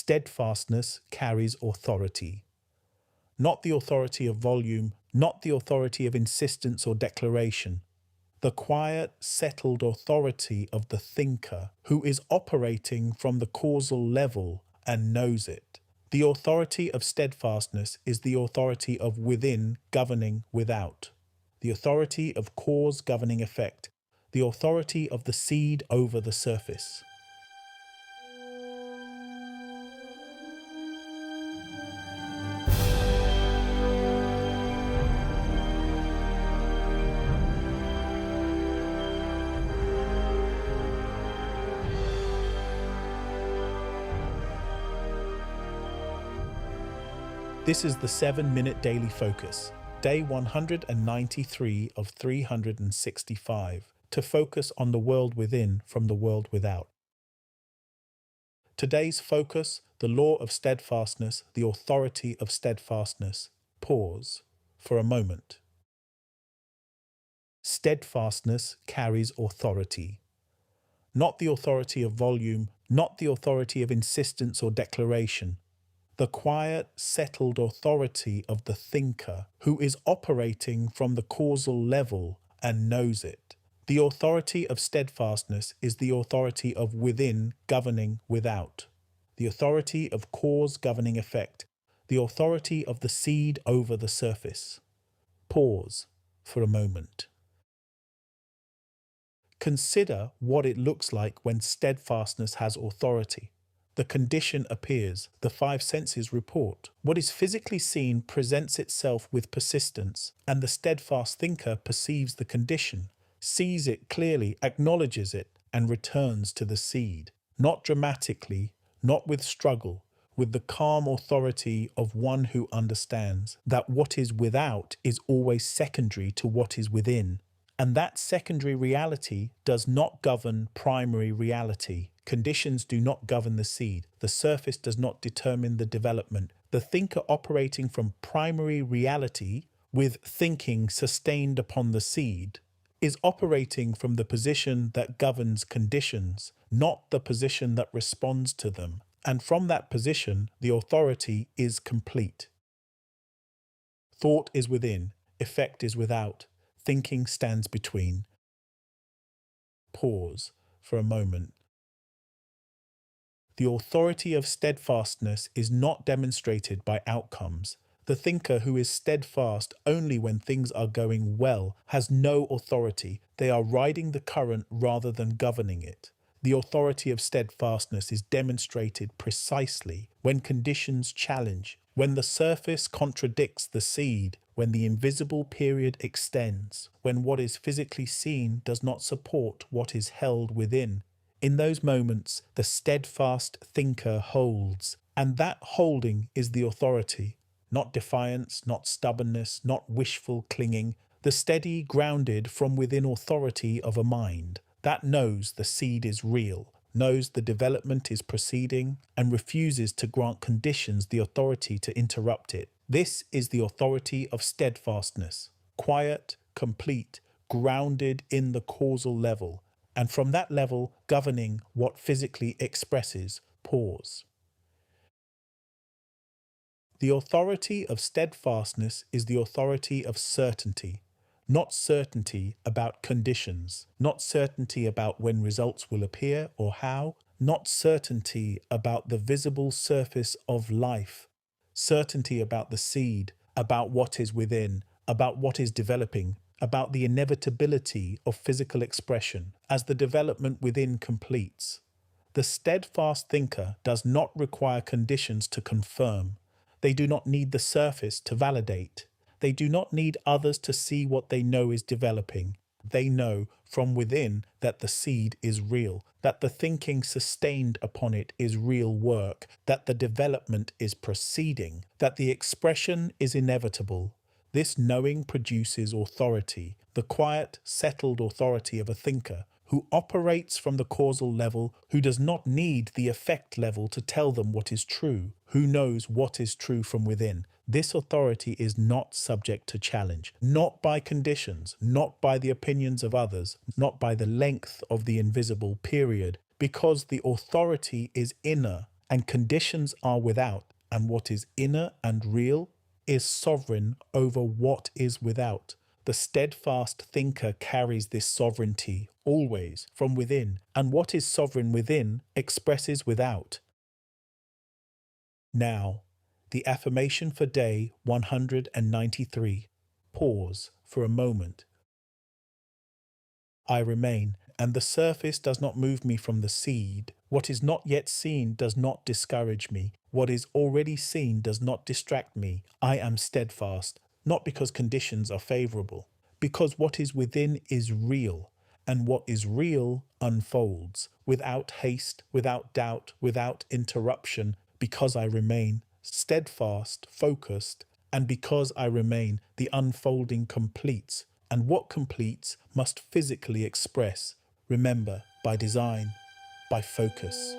steadfastness carries authority. Not the authority of volume, not the authority of insistence or declaration. The quiet, settled authority of the thinker who is operating from the causal level and knows it. The authority of steadfastness is the authority of within governing without. The authority of cause governing effect. The authority of the seed over the surface. This is the 7-Minute Daily Focus, day 193 of 365, to focus on the world within from the world without. Today's focus, the law of steadfastness, the authority of steadfastness. Pause for a moment. Steadfastness carries authority. Not the authority of volume, not the authority of insistence or declaration. The quiet, settled authority of the thinker who is operating from the causal level and knows it. The authority of steadfastness is the authority of within governing without. The authority of cause governing effect. The authority of the seed over the surface. Pause for a moment. Consider what it looks like when steadfastness has authority. The condition appears, the five senses report. What is physically seen presents itself with persistence, and the steadfast thinker perceives the condition, sees it clearly, acknowledges it, and returns to the seed. Not dramatically, not with struggle, with the calm authority of one who understands that what is without is always secondary to what is within. And that secondary reality does not govern primary reality. Conditions do not govern the seed. The surface does not determine the development. The thinker operating from primary reality, with thinking sustained upon the seed, is operating from the position that governs conditions, not the position that responds to them. And from that position, the authority is complete. Thought is within, effect is without. Thinking stands between. Pause for a moment. The authority of steadfastness is not demonstrated by outcomes. The thinker who is steadfast only when things are going well has no authority. They are riding the current rather than governing it. The authority of steadfastness is demonstrated precisely when conditions challenge, when the surface contradicts the seed, when the invisible period extends, when what is physically seen does not support what is held within. In those moments, the steadfast thinker holds, and that holding is the authority. Not defiance, not stubbornness, not wishful clinging, the steady, grounded from within authority of a mind that knows the seed is real, knows the development is proceeding, and refuses to grant conditions the authority to interrupt it. This is the authority of steadfastness, quiet, complete, grounded in the causal level, and from that level governing what physically expresses. Pause. The authority of steadfastness is the authority of certainty. Not certainty about conditions, not certainty about when results will appear or how, not certainty about the visible surface of life, certainty about the seed, about what is within, about what is developing, about the inevitability of physical expression as the development within completes. The steadfast thinker does not require conditions to confirm. They do not need the surface to validate. They do not need others to see what they know is developing. They know from within that the seed is real, that the thinking sustained upon it is real work, that the development is proceeding, that the expression is inevitable. This knowing produces authority, the quiet, settled authority of a thinker who operates from the causal level, who does not need the effect level to tell them what is true, who knows what is true from within. This authority is not subject to challenge, not by conditions, not by the opinions of others, not by the length of the invisible period, because the authority is inner and conditions are without, and what is inner and real is sovereign over what is without. The steadfast thinker carries this sovereignty always from within, and what is sovereign within expresses without. Now, the affirmation for day 193. Pause for a moment. I remain, and the surface does not move me from the seed. What is not yet seen does not discourage me. What is already seen does not distract me. I am steadfast, not because conditions are favourable, because what is within is real, and what is real unfolds, without haste, without doubt, without interruption, because I remain steadfast, focused, and because I remain, the unfolding completes, and what completes must physically express, remember, by design, by focus.